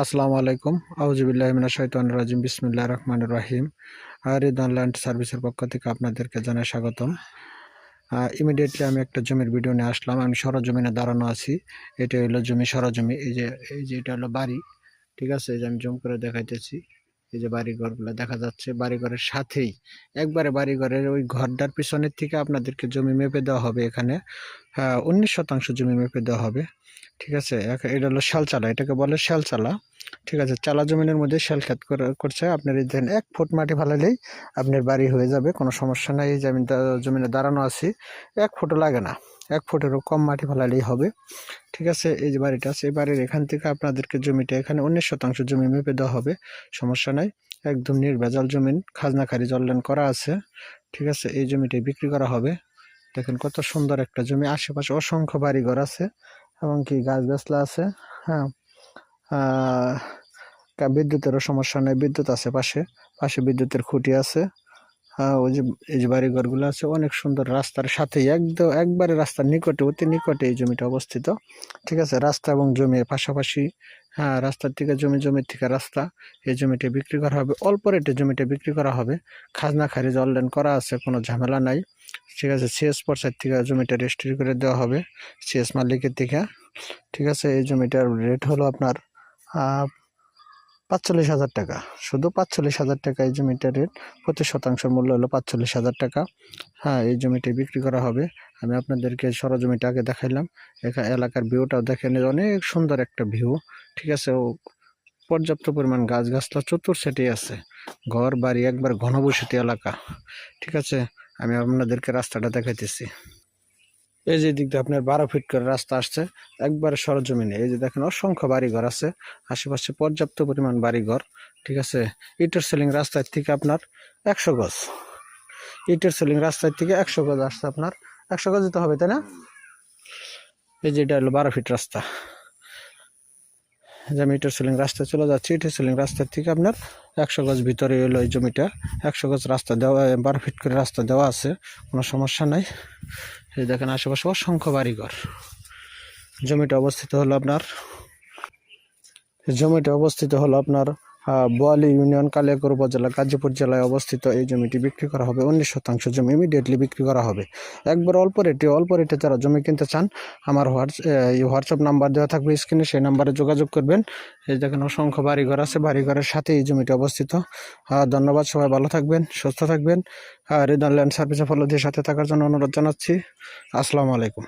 আসসালামু আলাইকুম। আউযুবিল্লাহি মিনাশ শাইতানির রাজিম। বিসমিল্লাহির রহমানির রহিম। রিদওয়ান ল্যান্ড সার্ভিসের পক্ষ থেকে আপনাদেরকে জানাই স্বাগতম। ইমিডিয়েটলি আমি একটা জমির ভিডিও নিয়ে আসলাম। আমি সরজমিনে দাঁড়ানো আছি। এটা হলো জমি, সরজমি। এই যে এটা হলো বাড়ি। ঠিক আছে? এই যে আমি জুম করে দেখাইতেছি। এই যে বাড়িঘরগুলো দেখা যাচ্ছে। বাড়িঘরের সাথেই একবারে বাড়িঘরের ওই ঘরটার পিছনের থেকে আপনাদেরকে জমি মেপে দেওয়া হবে। এখানে 19% জমি মেপে দেওয়া হবে। ঠিক আছে? এটা হলো শালচালা, এটাকে বলে শালচালা। ঠিক আছে? চালা জমিনের মধ্যে শাল ক্ষেত করছে। আপনার এই দেখেন 1 ফুট মাটি ফালাইলেই আপনার বাড়ি হয়ে যাবে, কোনো সমস্যা নাই। এই যে আমি জমিনে দাঁড়ানো আছি, 1 ফুটও লাগে না, 1 ফুটেরও কম মাটি ফালাইলেই হবে। ঠিক আছে? এই যে বাড়িটা আছে, এই বাড়ির এখান থেকে আপনাদেরকে জমিটা এখানে 19% জমি মেপে দেওয়া হবে, সমস্যা নাই। একদম নির্ভেজাল জমিন, খাজনা খারিজ অনলাইন করা আছে। ঠিক আছে? এই জমিটাই বিক্রি করা হবে। দেখেন কত সুন্দর একটা জমি, আশেপাশে অসংখ্য বাড়িঘর আছে এবং কি গাছগাছলা আছে। হ্যাঁ, বিদ্যুতেরও সমস্যা নেই, বিদ্যুৎ আছে পাশে, পাশে বিদ্যুতের খুঁটি আছে। ওই যে এই যে বাড়িঘরগুলো আছে, অনেক সুন্দর। রাস্তার সাথেই একদম একবারে রাস্তার নিকটে, অতি নিকটে এই জমিটা অবস্থিত। ঠিক আছে? রাস্তা এবং জমি পাশাপাশি। হ্যাঁ, রাস্তার থেকে জমি, জমির থেকে রাস্তা। এই জমিটা বিক্রি করা হবে, অল্প রেটে জমিটা বিক্রি করা হবে। খাজনা খারিজ অনলাইন করা আছে, কোনো ঝামেলা নাই। ঠিক আছে? সিএস পর্চার থেকে জমিটা রেজিস্ট্রি করে দেওয়া হবে, সিএস মালিকের থেকে। ঠিক আছে? এই জমিটার রেট হলো আপনার ৪৫,০০০ টাকা, শুধু ৪৫,০০০ টাকা এই জমিটার রেট। প্রতি শতাংশের মূল্য হলো ৪৫,০০০ টাকা। হ্যাঁ, এই জমিটি বিক্রি করা হবে। আমি আপনাদেরকে সরজমিটা আগে দেখাইলাম, এখানে এলাকার ভিউটাও দেখেন, অনেক সুন্দর একটা ভিউ। ঠিক আছে? ও পর্যাপ্ত পরিমাণ গাছগাছলা চতুর সাইডেই আছে, ঘর বাড়ি একবার ঘনবসতি এলাকা। ঠিক আছে? আমি আপনাদেরকে রাস্তাটা দেখাইতেছি। এই যে দিক দিয়ে আপনার 12 ফিট করে রাস্তা আসছে, একবারে সরজমিনে। এই যে দেখেন অসংখ্য বাড়িঘর আছে, আশেপাশে পর্যাপ্ত পরিমাণ বাড়িঘর। ঠিক আছে? ইটের সেলিং রাস্তার থেকে আপনার 100 গজ, ইটের সেলিং রাস্তার থেকে 100 গজ আসছে আপনার। 100 গজ দিতে হবে, তাই না? এই যে এটা হলো 12 ফিট রাস্তা। যে আমি ইটের সেলিং রাস্তায় চলে যাচ্ছি, ইটের সেলিং রাস্তার থেকে আপনার 100 গজ ভিতরে হলো এই জমিটা। 100 গজ রাস্তা দেওয়া, 12 ফিট করে রাস্তা দেওয়া আছে, কোনো সমস্যা নাই। এই দেখেন আশেপাশে অসংখ্য বাড়িঘর। জমিটা অবস্থিত হলো আপনার বোয়ালি ইউনিয়ন, কালিয়াকৈর উপজেলা, গাজীপুর জেলায় অবস্থিত। এই জমিটি বিক্রি করা হবে, 19% জমি ইমিডিয়েটলি বিক্রি করা হবে, একবার অল্প রেটে। যারা জমি কিনতে চান, আমার হোয়াটসঅ্যাপ নাম্বার দেওয়া থাকবে স্ক্রিনে, সেই নাম্বারে যোগাযোগ করবেন। এই দেখেন অসংখ্য বাড়িঘর আছে, বাড়িঘরের সাথে এই জমিটি অবস্থিত। ধন্যবাদ, সবাই ভালো থাকবেন, সুস্থ থাকবেন। রিদওয়ান ল্যান্ড সার্ভিসে ফলো দিয়ে সাথে থাকার জন্য অনুরোধ জানাচ্ছি। আসসালামু আলাইকুম।